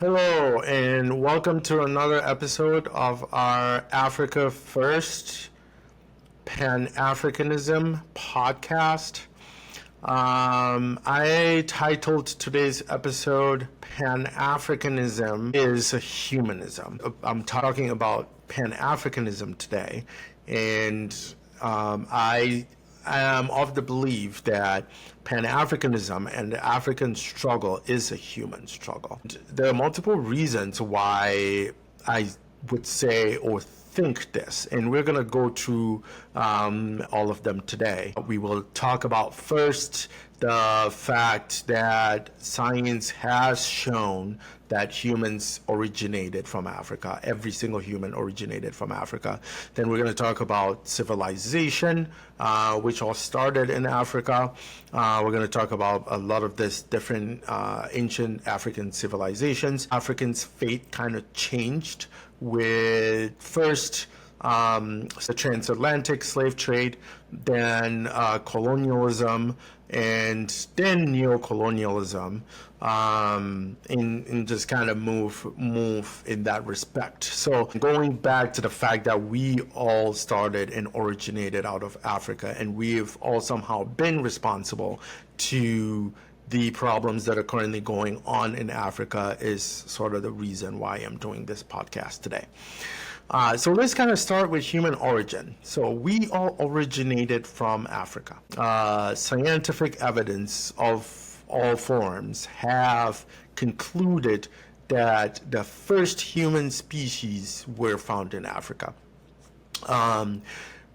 Hello, and welcome to another episode of our Africa First Pan Africanism podcast. I titled today's episode Pan Africanism is a Humanism. I'm talking about Pan Africanism today, and I am of the belief that Pan-Africanism and the African struggle is a human struggle. There are multiple reasons why I would say or think this, and we're going to go through all of them today. We will talk about first the fact that science has shown that humans originated from Africa. Every single human originated from Africa. Then we're going to talk about civilization, which all started in Africa. We're going to talk about a lot of this different ancient African civilizations. Africans' fate kind of changed with first the transatlantic slave trade, then colonialism, and then neocolonialism, and just kind of move in that respect. So going back to the fact that we all started and originated out of Africa, and we've all somehow been responsible to the problems that are currently going on in Africa is sort of the reason why I'm doing this podcast today. So let's kind of start with human origin. So we all originated from Africa. Scientific evidence of all forms have concluded that the first human species were found in Africa.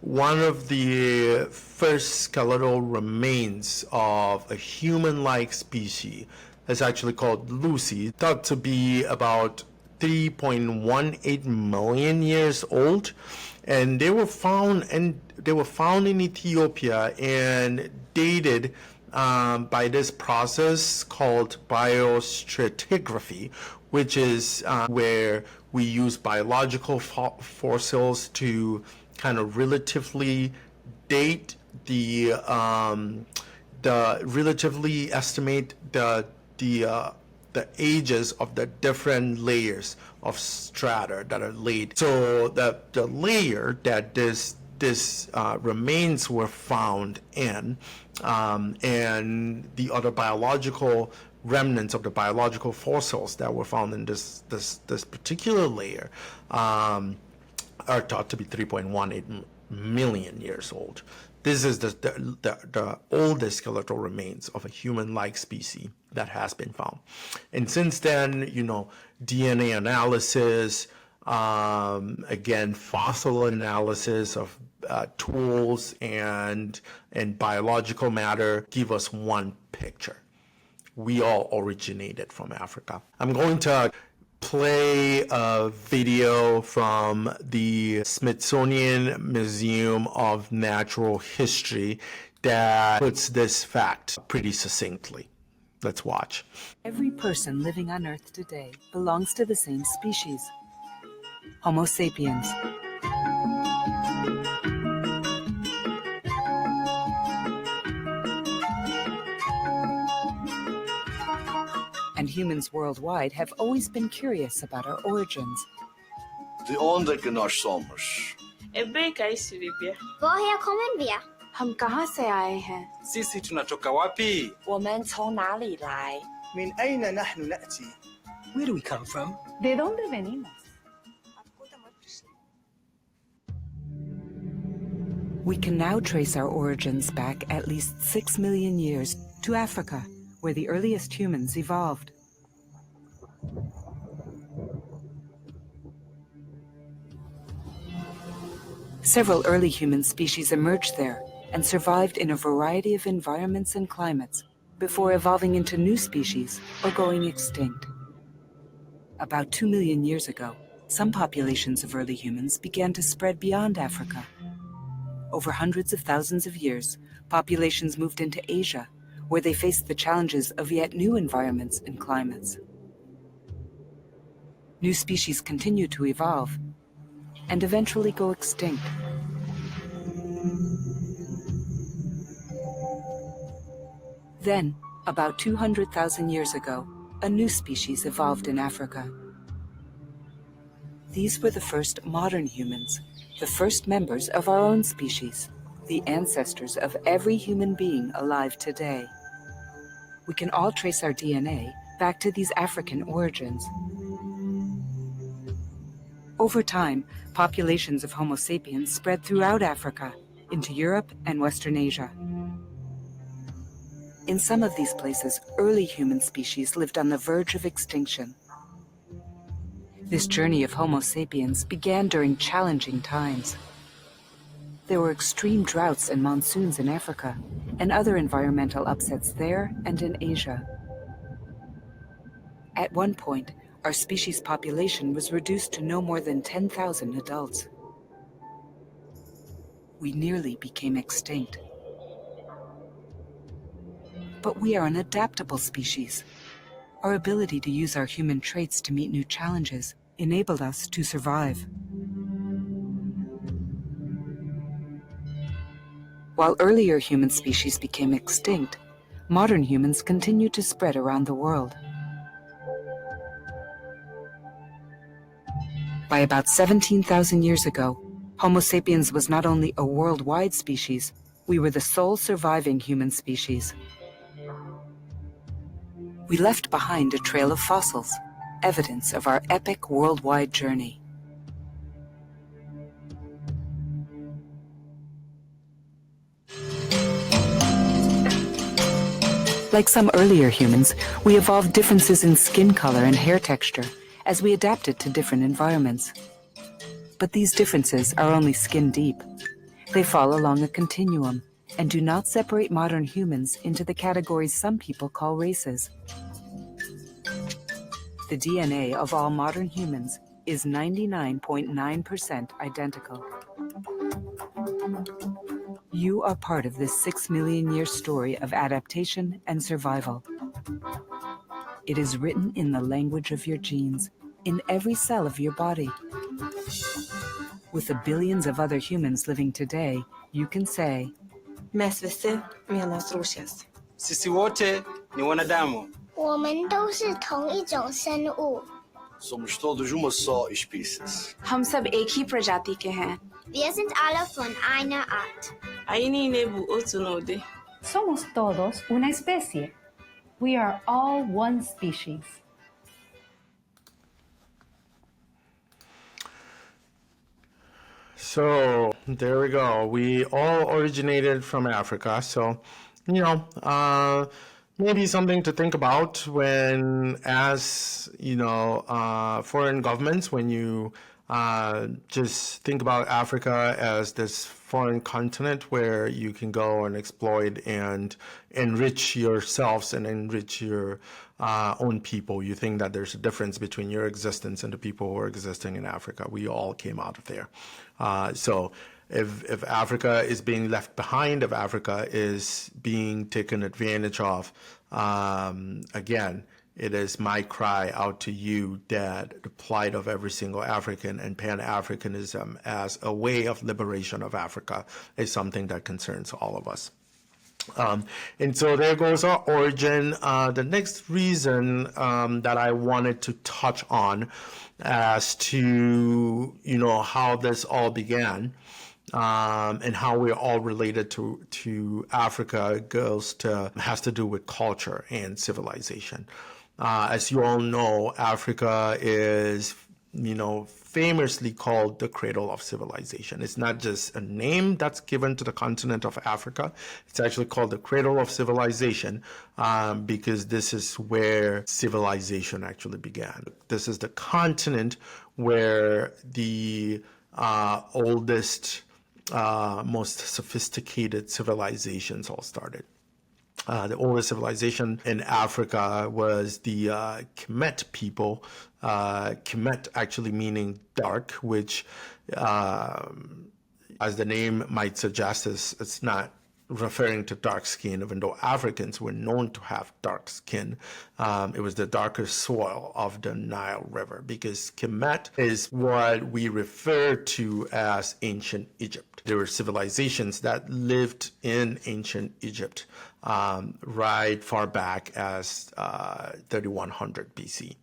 One of the first skeletal remains of a human-like species is actually called Lucy, thought to be about 3.18 million years old, and they were found in Ethiopia and dated by this process called biostratigraphy, which is where we use biological fossils to kind of relatively date relatively estimate the ages of the different layers of strata that are laid. So the layer that this remains were found in, and the other biological remnants of the biological fossils that were found in this particular layer are thought to be 3.18 million years old. This is the oldest skeletal remains of a human-like species that has been found. And since then, DNA analysis, again, fossil analysis of tools and biological matter give us one picture. We all originated from Africa. I'm going to play a video from the Smithsonian Museum of Natural History that puts this fact pretty succinctly. Let's watch. Every person living on Earth today belongs to the same species, Homo sapiens. And humans worldwide have always been curious about our origins. De onde que nós somos? Woher kommen wir? हम कहाँ से आए हैं? Sisi tunatoka wapi? 我们从哪里来? من أين نحن نأتي? Where do we come from? ¿De dónde venimos? We can now trace our origins back at least 6 million years to Africa, where the earliest humans evolved. Several early human species emerged there and survived in a variety of environments and climates before evolving into new species or going extinct. About 2 million years ago, some populations of early humans began to spread beyond Africa. Over hundreds of thousands of years, populations moved into Asia, where they faced the challenges of yet new environments and climates. New species continue to evolve and eventually go extinct. Then, about 200,000 years ago, a new species evolved in Africa. These were the first modern humans, the first members of our own species, the ancestors of every human being alive today. We can all trace our DNA back to these African origins. Over time, populations of Homo sapiens spread throughout Africa, into Europe and Western Asia. In some of these places, early human species lived on the verge of extinction. This journey of Homo sapiens began during challenging times. There were extreme droughts and monsoons in Africa, and other environmental upsets there and in Asia. At one point, our species population was reduced to no more than 10,000 adults. We nearly became extinct. But we are an adaptable species. Our ability to use our human traits to meet new challenges enabled us to survive. While earlier human species became extinct, modern humans continued to spread around the world. By about 17,000 years ago, Homo sapiens was not only a worldwide species, we were the sole surviving human species. We left behind a trail of fossils, evidence of our epic worldwide journey. Like some earlier humans, we evolved differences in skin color and hair texture as we adapted to different environments. But these differences are only skin deep. They fall along a continuum and do not separate modern humans into the categories some people call races. The DNA of all modern humans is 99.9% identical. You are part of this 6 million year story of adaptation and survival. It is written in the language of your genes, in every cell of your body. With the billions of other humans living today, you can say, Sisi wote ni wanadamu. 我们都是同一种生物。 Somos todos uma só espécie. हम सब एक ही प्रजाति के हैं। Wir sind alle von einer Art. Somos todos una especie. We are all one species. So there we go. We all originated from Africa. So, maybe something to think about when, as foreign governments, when you just think about Africa as this foreign continent where you can go and exploit and enrich yourselves and enrich your own people. You think that there's a difference between your existence and the people who are existing in Africa. We all came out of there. So if Africa is being left behind, if Africa is being taken advantage of, again, it is my cry out to you that the plight of every single African and Pan-Africanism as a way of liberation of Africa is something that concerns all of us. And so there goes our origin. The next reason that I wanted to touch on as to, how this all began and how we're all related to Africa has to do with culture and civilization. As you all know, Africa is, famously called the cradle of civilization. It's not just a name that's given to the continent of Africa. It's actually called the cradle of civilization because this is where civilization actually began. This is the continent where the oldest, most sophisticated civilizations all started. The oldest civilization in Africa was the Kemet people. Kemet actually meaning dark, which, as the name might suggest, it's not referring to dark skin, even though Africans were known to have dark skin. It was the darker soil of the Nile River, because Kemet is what we refer to as ancient Egypt. There were civilizations that lived in ancient Egypt right far back as 3100 BC.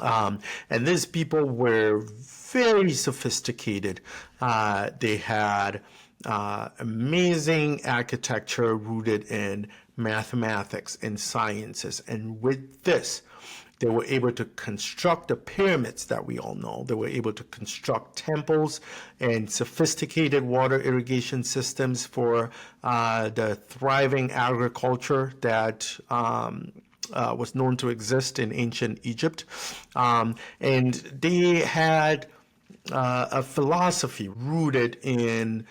And these people were very sophisticated. They had amazing architecture rooted in mathematics and sciences. And with this, they were able to construct the pyramids that we all know. They were able to construct temples and sophisticated water irrigation systems for the thriving agriculture that was known to exist in ancient Egypt. And they had a philosophy rooted in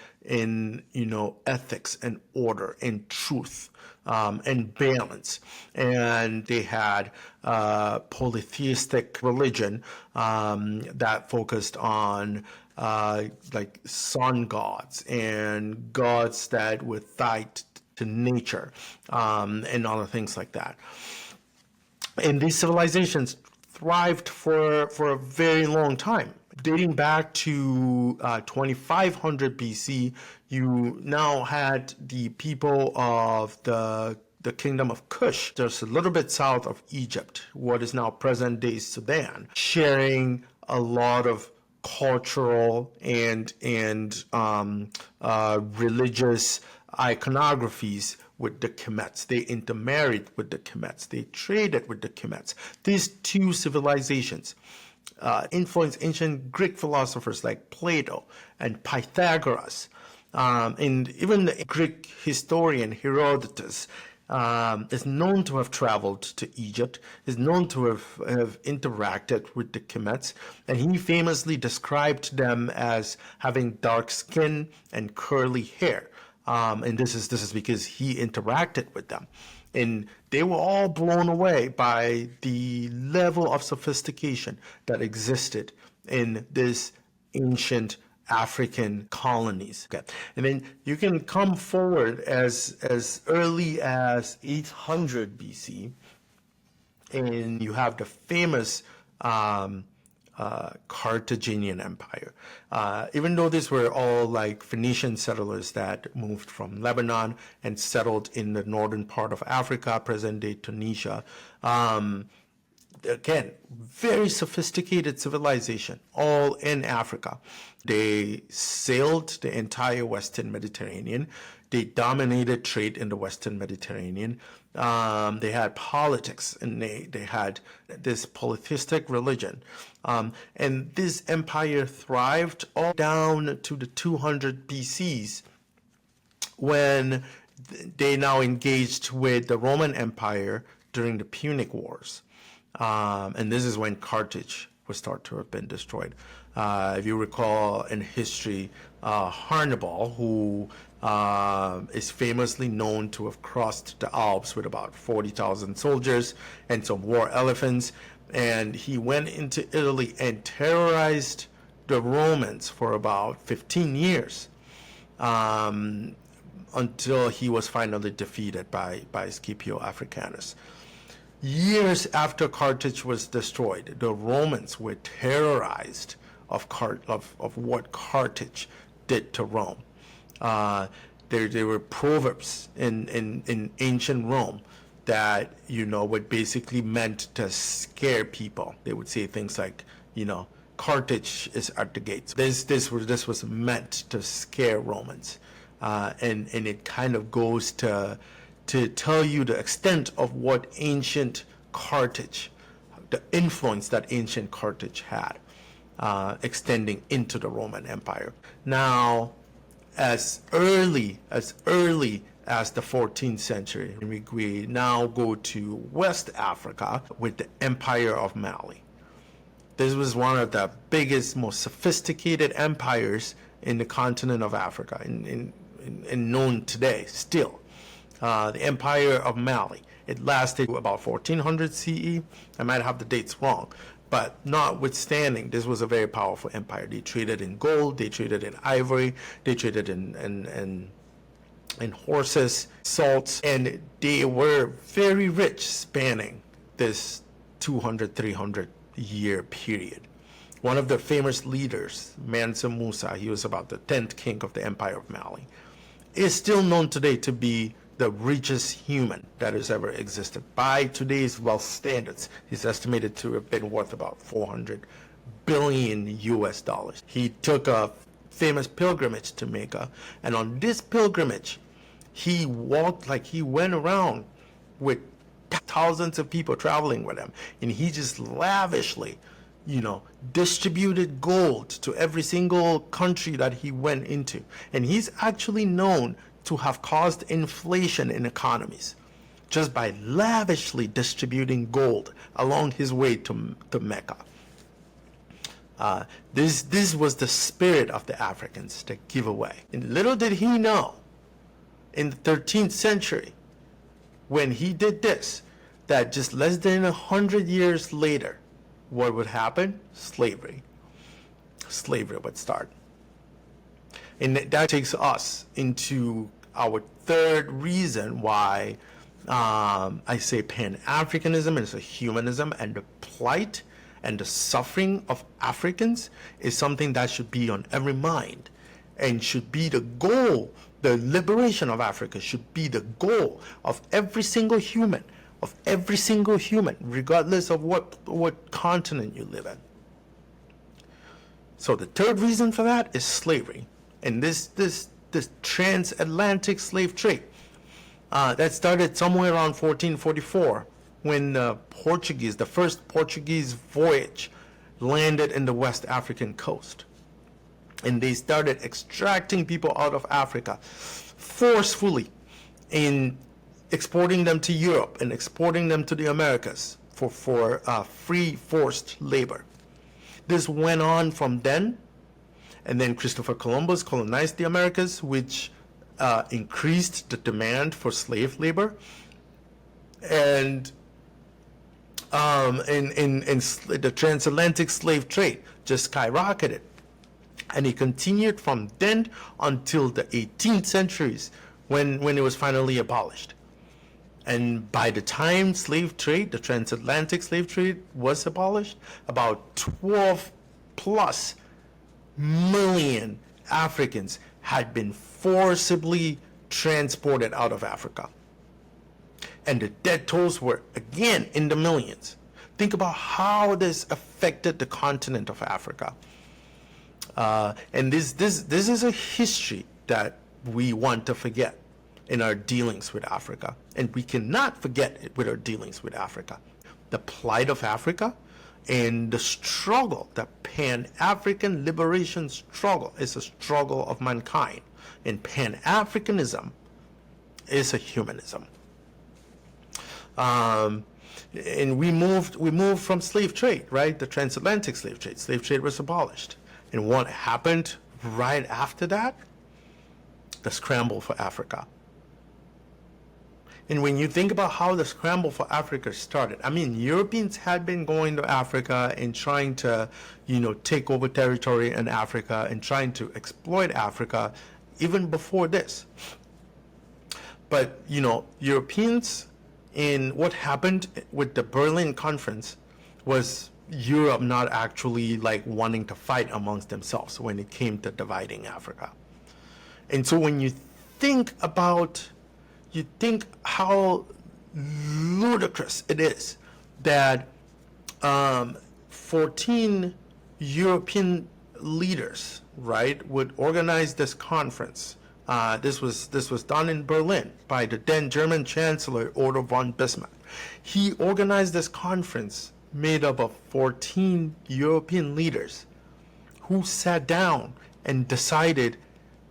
ethics and order and truth and balance. And they had polytheistic religion that focused on like sun gods and gods that were tied to nature and other things like that. And these civilizations thrived for a very long time. Dating back to 2500 BC, you now had the people of the kingdom of Kush, just a little bit south of Egypt, what is now present-day Sudan, sharing a lot of cultural and religious iconographies with the Kemets. They intermarried with the Kemets. They traded with the Kemets. These two civilizations influenced ancient Greek philosophers like Plato and Pythagoras. And even the Greek historian Herodotus is known to have traveled to Egypt, is known to have interacted with the Kemets, and he famously described them as having dark skin and curly hair. And this is because he interacted with them. And they were all blown away by the level of sophistication that existed in this ancient African colonies. Okay. And then you can come forward as early as 800 BC, and you have the famous Carthaginian Empire. Even though these were all like Phoenician settlers that moved from Lebanon and settled in the northern part of Africa, present-day Tunisia, again, very sophisticated civilization, all in Africa. They sailed the entire Western Mediterranean. They dominated trade in the Western Mediterranean. They had politics, and they had this polytheistic religion. And this empire thrived all down to the 200 BCs when they now engaged with the Roman Empire during the Punic Wars. And this is when Carthage was thought to have been destroyed. If you recall in history, Hannibal, who is famously known to have crossed the Alps with about 40,000 soldiers and some war elephants, and he went into Italy and terrorized the Romans for about 15 years until he was finally defeated by Scipio Africanus. Years after Carthage was destroyed, the Romans were terrorized of what Carthage did to Rome. There were proverbs in ancient Rome that, what basically meant to scare people. They would say things like, Carthage is at the gates. This was meant to scare Romans. And it kind of goes to tell you the extent of what ancient Carthage, the influence that ancient Carthage had, extending into the Roman Empire. Now, as early as the 14th century, we now go to West Africa with the Empire of Mali. This was one of the biggest, most sophisticated empires in the continent of Africa, and known today still. The Empire of Mali. It lasted about 1400 CE. I might have the dates wrong, but notwithstanding, this was a very powerful empire. They traded in gold, they traded in ivory, they traded in and horses, salts, and they were very rich spanning this 200, 300 year period. One of the famous leaders, Mansa Musa, he was about the 10th king of the Empire of Mali, is still known today to be the richest human that has ever existed. By today's wealth standards, he's estimated to have been worth about 400 billion US dollars. He took a famous pilgrimage to Mecca, and on this pilgrimage, he walked, like he went around with thousands of people traveling with him, and he just lavishly, distributed gold to every single country that he went into. And he's actually known to have caused inflation in economies just by lavishly distributing gold along his way to Mecca. This was the spirit of the Africans, to give away. And little did he know, in the 13th century, when he did this, that just less than 100 years later, what would happen? Slavery. Slavery would start. And that takes us into our third reason why I say Pan-Africanism is a humanism, and the plight and the suffering of Africans is something that should be on every mind and should be the goal. The liberation of Africa should be the goal of every single human, regardless of what continent you live in. So the third reason for that is slavery. And this transatlantic slave trade that started somewhere around 1444, when the first Portuguese voyage landed in the West African coast. And they started extracting people out of Africa forcefully and exporting them to Europe and exporting them to the Americas for free forced labor. This went on from then, and then Christopher Columbus colonized the Americas, which increased the demand for slave labor. And the transatlantic slave trade just skyrocketed. And it continued from then until the 18th centuries, when it was finally abolished. And by the time the transatlantic slave trade was abolished, about 12 plus million Africans had been forcibly transported out of Africa. And the death tolls were again in the millions. Think about how this affected the continent of Africa. And this is a history that we want to forget in our dealings with Africa. And we cannot forget it with our dealings with Africa. The plight of Africa and the struggle, the Pan-African liberation struggle, is a struggle of mankind. And Pan-Africanism is a humanism. And we moved from slave trade, right? The transatlantic slave trade. Slave trade was abolished. And what happened right after that? The scramble for Africa. And when you think about how the scramble for Africa started, Europeans had been going to Africa and trying to, take over territory in Africa and trying to exploit Africa even before this. But, Europeans, in what happened with the Berlin Conference was Europe not actually wanting to fight amongst themselves when it came to dividing Africa. And so when you think how ludicrous it is that 14 European leaders, right, would organize this conference. This was done in Berlin by the then German Chancellor Otto von Bismarck. He organized this conference made up of 14 European leaders who sat down and decided,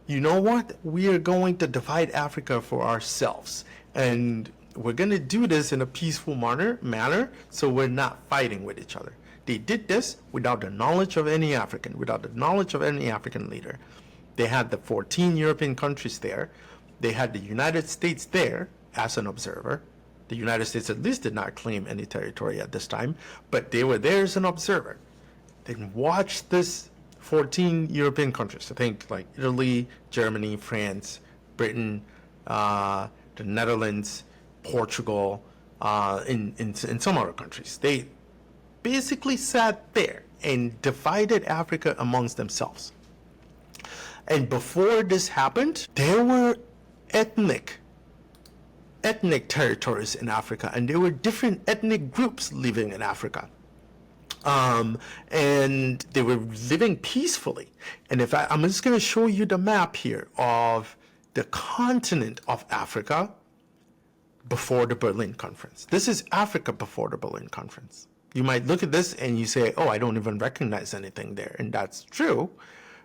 you know what, we are going to divide Africa for ourselves. And we're going to do this in a peaceful manner, so we're not fighting with each other. They did this without the knowledge of any African, without the knowledge of any African leader. They had the 14 European countries there. They had the United States there as an observer. The United States at least did not claim any territory at this time, but they were there as an observer. They watched this 14 European countries, I think like Italy, Germany, France, Britain, the Netherlands, Portugal, in some other countries. They basically sat there and divided Africa amongst themselves. And before this happened, there were ethnic territories in Africa, and there were different ethnic groups living in Africa. And they were living peacefully. And I'm just going to show you the map here of the continent of Africa before the Berlin Conference. This is Africa before the Berlin Conference. You might look at this and you say, oh, I don't even recognize anything there. And that's true,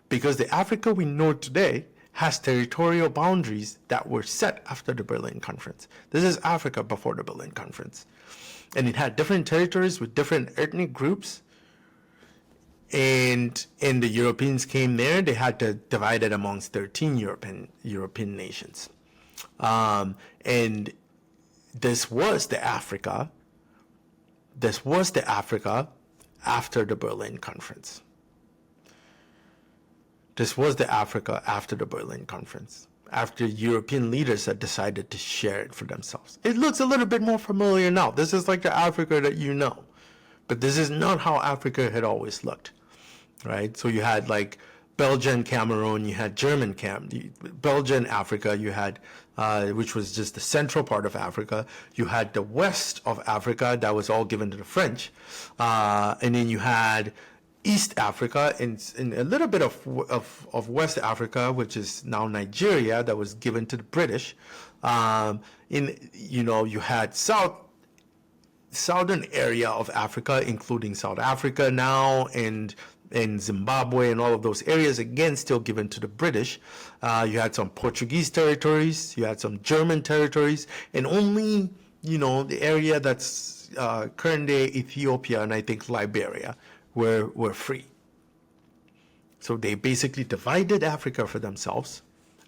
because the Africa we know today has territorial boundaries that were set after the Berlin Conference. This is Africa before the Berlin Conference. And it had different territories with different ethnic groups. And the Europeans came there, they had to divide it amongst 13 European nations. And this was the Africa after the Berlin Conference. This was the Africa after the Berlin Conference, after European leaders had decided to share it for themselves. It looks a little bit more familiar now. This is like the Africa that you know. But this is not how Africa had always looked, right? So you had like Belgian Cameroon, you had Belgian Africa, you had, which was just the central part of Africa. You had the west of Africa that was all given to the French. And then you had East Africa and a little bit of West Africa, which is now Nigeria, that was given to the British. You had southern area of Africa, including South Africa now, and Zimbabwe and all of those areas, again, still given to the British. You had some Portuguese territories, you had some German territories, and only, the area that's current day Ethiopia and I think Liberia were free. So they basically divided Africa for themselves.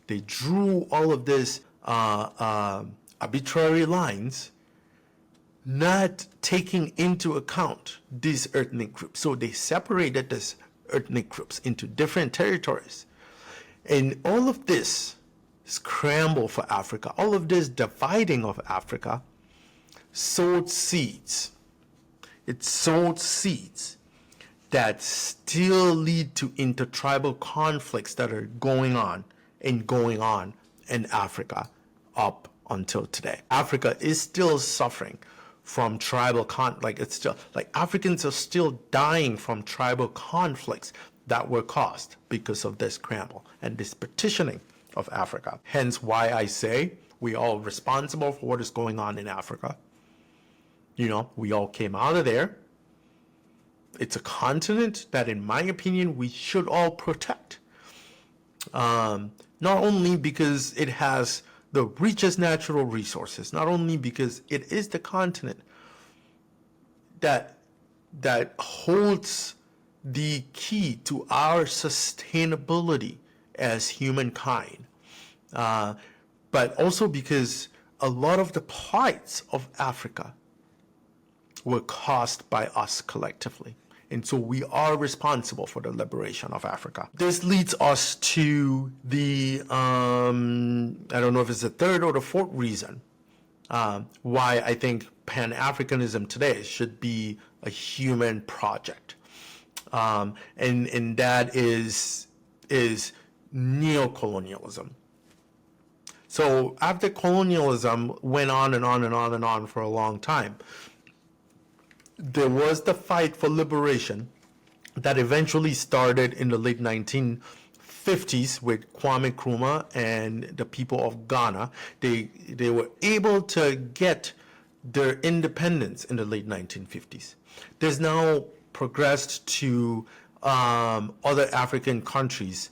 They drew all of these arbitrary lines, not taking into account these ethnic groups. So they separated these ethnic groups into different territories. And all of this scramble for Africa, all of this dividing of Africa, sowed seeds. It sowed seeds that still lead to intertribal conflicts that are going on in Africa up until today. Africa is still suffering from tribal Africans are still dying from tribal conflicts that were caused because of this scramble and this partitioning of Africa. Hence why I say we all responsible for what is going on in Africa. We all came out of there. It's a continent that, in my opinion, we should all protect. Not only because it has the richest natural resources, not only because it is the continent that holds the key to our sustainability as humankind, but also because a lot of the plights of Africa were caused by us collectively. And so we are responsible for the liberation of Africa. This leads us to the, I don't know if it's the third or the fourth reason why I think Pan Africanism today should be a human project. And that is neocolonialism. So after colonialism went on and on and on and on for a long time, there was the fight for liberation that eventually started in the late 1950s with Kwame Nkrumah and the people of Ghana. They were able to get their independence in the late 1950s. There's now progressed to other African countries,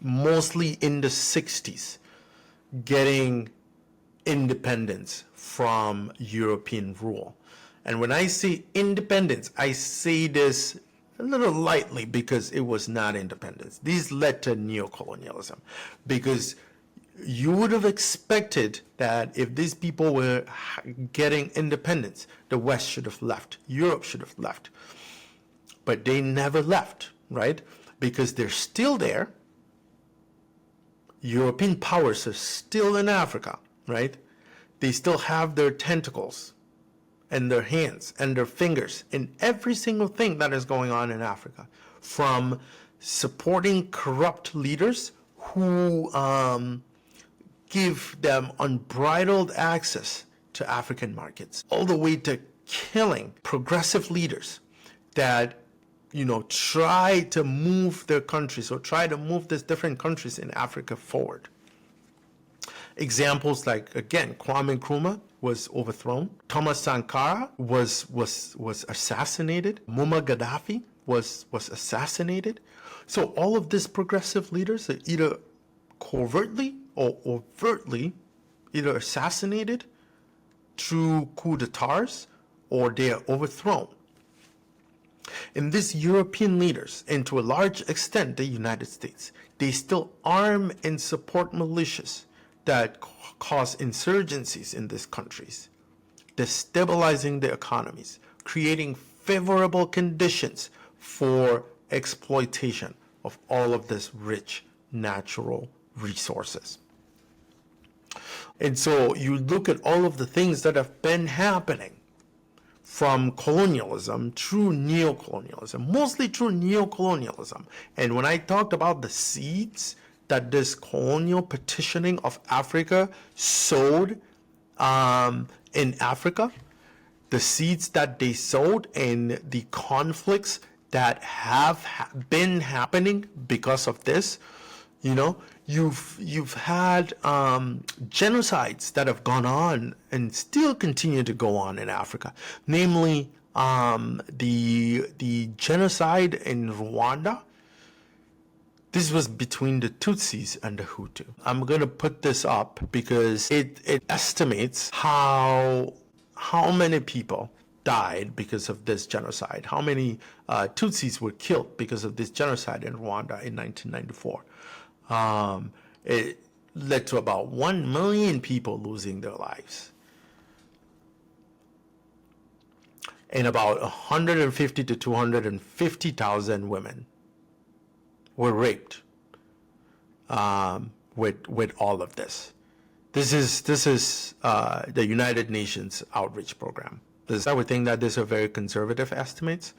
mostly in the 60s, getting independence from European rule. And when I say independence, I say this a little lightly because it was not independence. These led to neocolonialism, because you would have expected that if these people were getting independence, the West should have left, Europe should have left. But they never left, right? Because they're still there, European powers are still in Africa, right? They still have their tentacles and their hands and their fingers in every single thing that is going on in Africa, from supporting corrupt leaders who give them unbridled access to African markets, all the way to killing progressive leaders that, try to move their countries or try to move these different countries in Africa forward. Examples like, again, Kwame Nkrumah was overthrown. Thomas Sankara was assassinated. Muammar Gaddafi was assassinated. So all of these progressive leaders are either covertly or overtly either assassinated through coups d'etats or they are overthrown. And these European leaders, and to a large extent the United States, they still arm and support militias that cause insurgencies in these countries, destabilizing the economies, creating favorable conditions for exploitation of all of this rich natural resources. And so you look at all of the things that have been happening from colonialism through neocolonialism, mostly through neocolonialism. And when I talked about the seeds that this colonial petitioning of Africa sowed in Africa, the seeds that they sowed and the conflicts that have been happening because of this, you've had genocides that have gone on and still continue to go on in Africa, namely the genocide in Rwanda. This was between the Tutsis and the Hutu. I'm going to put this up because it estimates how many people died because of this genocide, how many Tutsis were killed because of this genocide in Rwanda in 1994. It led to about 1 million people losing their lives. And about 150 to 250,000 women were raped with all of this. This is the United Nations outreach program. I would think that these are very conservative estimates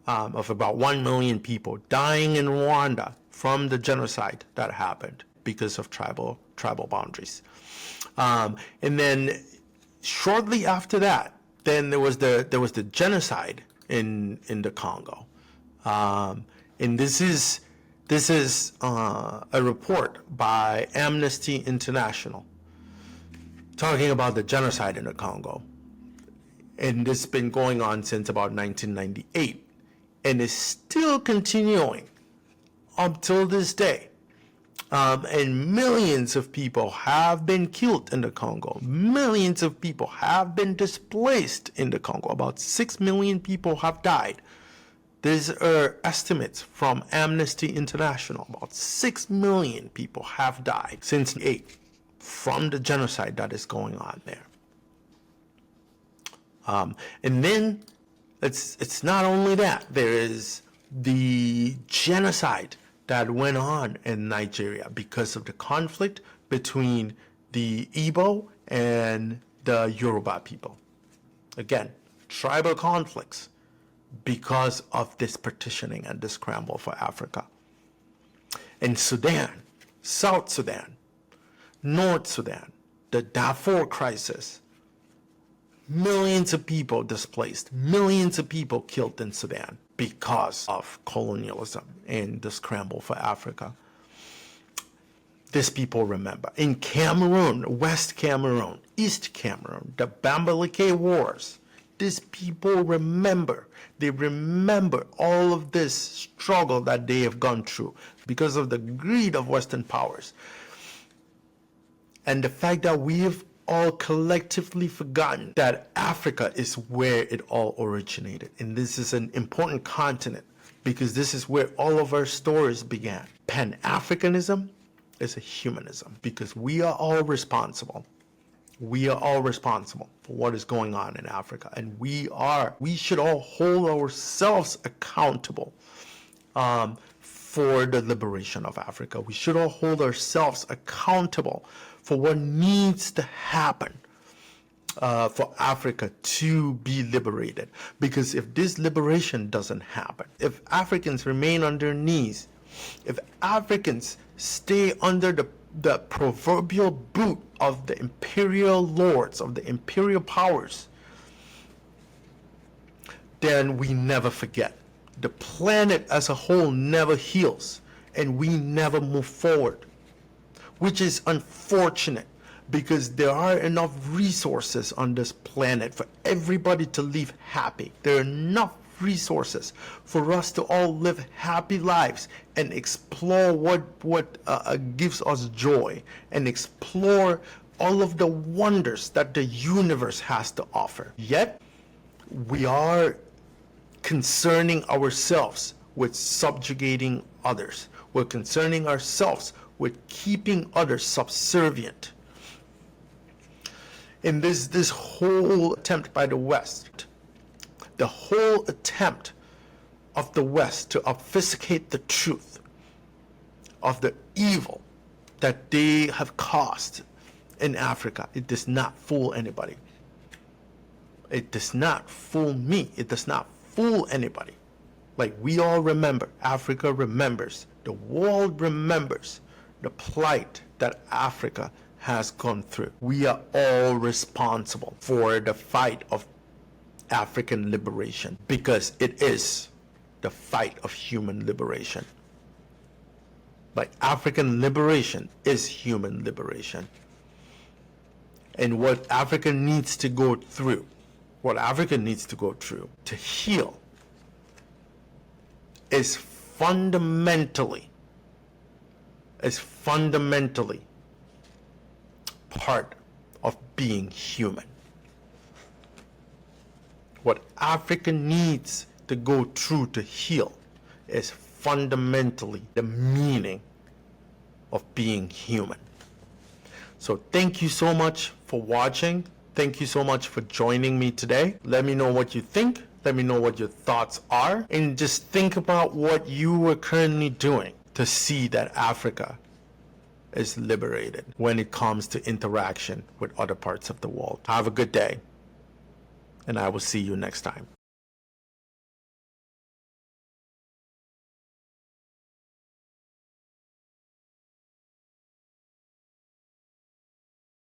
of about 1 million people dying in Rwanda from the genocide that happened because of tribal boundaries. And then shortly after that, then there was the genocide in the Congo. And this is a report by Amnesty International talking about the genocide in the Congo. And this has been going on since about 1998 and is still continuing up till this day. And millions of people have been killed in the Congo. Millions of people have been displaced in the Congo. About 6 million people have died. These are estimates from Amnesty International. About 6 million people have died since 1998 from the genocide that is going on there. And then it's not only that. There is the genocide that went on in Nigeria because of the conflict between the Igbo and the Yoruba people. Again, tribal conflicts because of this partitioning and this scramble for Africa. In Sudan, South Sudan, North Sudan, the Darfur crisis, millions of people displaced, millions of people killed in Sudan because of colonialism and the scramble for Africa. These people remember. In Cameroon, West Cameroon, East Cameroon, the Bambileke Wars, these people remember. They remember all of this struggle that they have gone through because of the greed of Western powers. And the fact that we have all collectively forgotten that Africa is where it all originated. And this is an important continent because this is where all of our stories began. Pan Africanism is a humanism because we are all responsible. We are all responsible for what is going on in Africa. And we should all hold ourselves accountable for the liberation of Africa. We should all hold ourselves accountable for what needs to happen for Africa to be liberated. Because if this liberation doesn't happen, if Africans remain on their knees, if Africans stay under the proverbial boot of the imperial lords, of the imperial powers, then we never forget. The planet as a whole never heals, and we never move forward, which is unfortunate, because there are enough resources on this planet for everybody to live happy. There are enough resources for us to all live happy lives and explore what gives us joy, and explore all of the wonders that the universe has to offer. Yet, we are concerning ourselves with subjugating others. We're concerning ourselves with keeping others subservient. In this whole attempt by the West, the whole attempt of the West to obfuscate the truth of the evil that they have caused in Africa, it does not fool anybody. It does not fool me. It does not fool anybody. Like, we all remember, Africa remembers, the world remembers the plight that Africa has gone through. We are all responsible for the fight of African liberation, because it is the fight of human liberation. Like, African liberation is human liberation. And what Africa needs to go through, to heal, is fundamentally part of being human. What Africa needs to go through to heal is fundamentally the meaning of being human. So thank you so much for watching. Thank you so much for joining me today. Let me know what you think. Let me know what your thoughts are. And just think about what you are currently doing to see that Africa is liberated when it comes to interaction with other parts of the world. Have a good day, and I will see you next time.